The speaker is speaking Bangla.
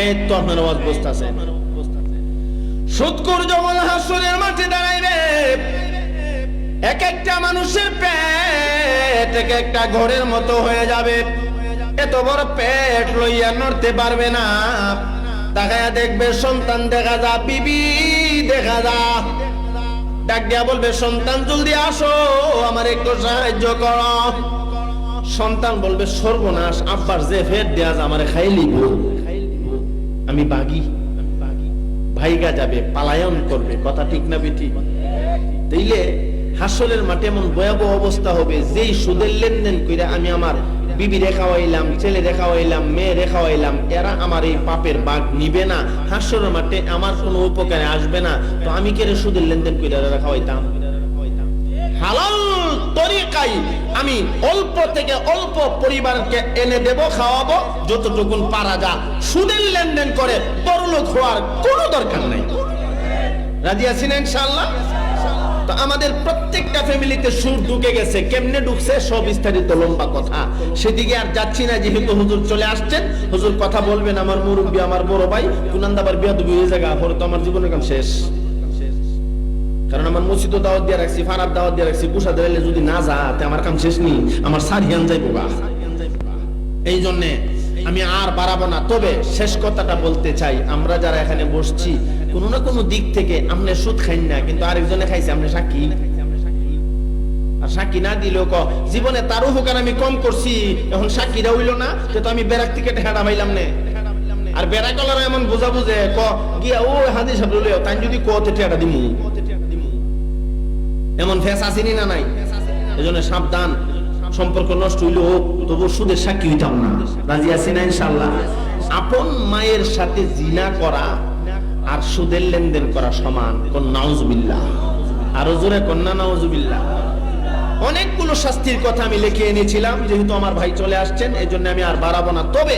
এই তো আপনার আওয়াজ বসতাছে। সুদখোর যখন হাসরের মাঠে দাঁড়াইবে, এক একটা মানুষের পেট এক একটা ঘরের মতো হয়ে যাবে। এত বড় পেট লইয়া নড়তে পারবে না। তাকায়া দেখবে সন্তান দেখা যা, বিবি দেখা যা। ডাক দিয়া বলবে, সন্তান জলদি আসো, আমার একটু সাহায্য করো। সন্তান বলবে, সর্বনাশ, আব্বার যে ফেট দেয়া যা আমারে খাইলি, আমি বাগি। ভাইগা যাবে, পালায়ন করবে। কথা ঠিক না বেটি? তাইলে হাসরের মাঠে এমন ভয়াবহ অবস্থা হবে, যেই সুদের লেনদেন কইরা আমি আমার বিবি রেখা হইলাম, ছেলে রেখা হইলাম, মেয়ে রেখা হইলাম, এরা আমার এই পাপের ভাগ নিবে না। হাসরের মাঠে আমার কোনো উপকারে আসবে না। তো আমি কেন সুদের লেনদেন কইরা রেখা হইতাম? হালাল তরিকায় আমি অল্প থেকে অল্প পরিবারকে এনে দেব, খাওয়াবো, যতটুকু পারা যা। সুদের লেনদেন করে বড়লোক হওয়ার কোনো দরকার নাই। রাজি আছেন ইনশাআল্লাহ? তো আমাদের প্রত্যেকটা ফ্যামিলিতে সুদ ঢুকে গেছে। কেমনে ঢুকছে সব বিস্তারিত লম্বা কথা, সেদিকে আর যাচ্ছি না। যেহেতু হুজুর চলে আসছেন, হুজুর কথা বলবেন। আমার মুরব্বী, আমার বড় ভাই, কুনান্দাবার বিয়াদবি হয়ে জায়গা পরে তো আমার জীবনের কাম শেষ। কারণ আমার মসজিদও দাওয়াত দিয়ে রাখছি, ফারাদ দাওয়াত দিয়ে রাখছি। কুষা দিলে যদি না যাতে আমার কাম শেষ নেই, আমার সারিয়ান যাইবো গা। এই জন্যে আমি আর বাড়াবো না। তবে শেষ কথাটা বলতে চাই, আমরা যারা এখানে বসছি, কোন না কোন দিক থেকে আপনি সুদ খাইন না, কিন্তু আরেকজনে খাইছে, আপনি সাক্ষী। আর সাক্ষী না দিলেও জীবনে তার উপকার আমি কম করছি, এখন সাক্ষীরা হইল না, তো আমি বেড়াক থেকে ঠেকাটা পাইলাম না। আর বেড়া কলার এমন বোঝা বুঝে গিয়া ও হাজি সাহেব লইও, তাই যদি কতে ঠেকাটা দিমু, এমন ফেস আসেনি না নাই? এজন্য সাবধান। সম্পর্ক নষ্ট হইলে হোক, তবু সুদের সাক্ষী হইতাম না। রাজি আছি না ইনশাআল্লাহ? আপন মায়ের সাথে জিনা করা আর সুদের লেনদেন করা সমান। কোন নাউজুবিল্লাহ, আরো জোরে কন্যা নাউজুবিল্লাহ। অনেকগুলো শাস্তির কথা আমি লিখে এনেছিলাম, যেহেতু আমার ভাই চলে আসছেন, এই জন্য আমি আর বাড়াবো না। তবে